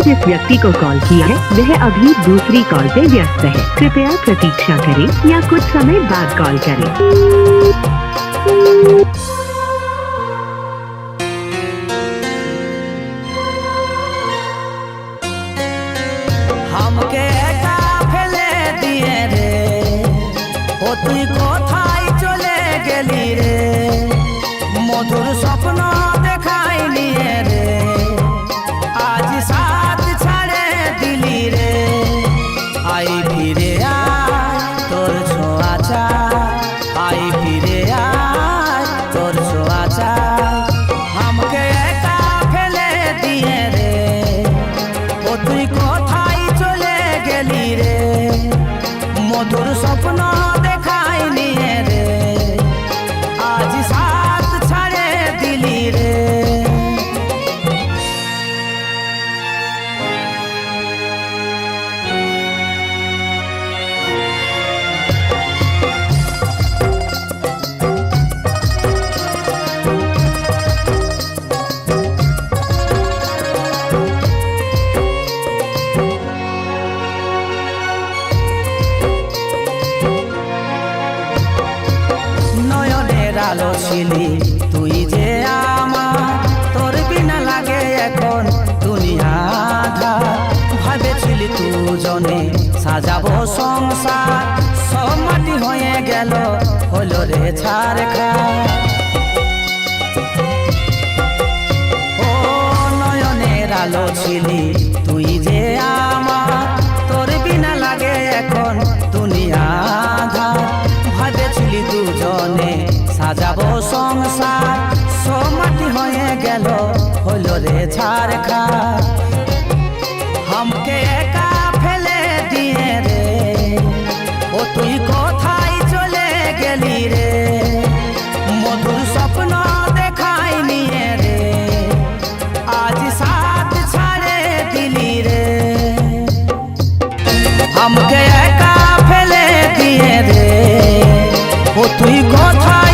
जिस व्यक्ति को कॉल किया है वह अभी दूसरी कॉल पे व्यस्त है। कृपया प्रतीक्षा करें या कुछ समय बाद कॉल करें। हमके काफेले दिए रे, ओ तुई कोथाय चले गेली रे, मधुर स्वप्न देखाई निये रे, आज साथ छाड़े दिली रे, आई फिरे आय तोर छोआ चाय, आई फिरे आय तोर छोआ चाय। हमके काफेले दिए रे, ओ तुई कोथाय चले गेली रे, मधुर स्वप्न देखाई निये रे, आज साथ छाड़े दिली रे। নয়নের আলো ছিলি তুই যে আমার, তোর বিনা লাগে এখন দুনিয়া আঁধার। ভাবেছিলি দুজনে সাজাবো সংসার, সব মাটি হয়ে গেল হলো রে ছারখার। ও নয়নের আলো ছিলি তুই যে আমার, তোর বিনা লাগে এখন দুনিয়া আঁধার। ভাবেছিলি দুজনে সাজাবো সংসার, সব মাটি হয়ে গেল হলো রে ছারখার। हमके एका फेले दिए रे, ओ तुई कोथाय चले गेली रे, मधुर स्वप्न देखाई निये रे, आज साथ छाड़े दिली रे। हमके एका फेले दिए रे, ओ तुई कोथाय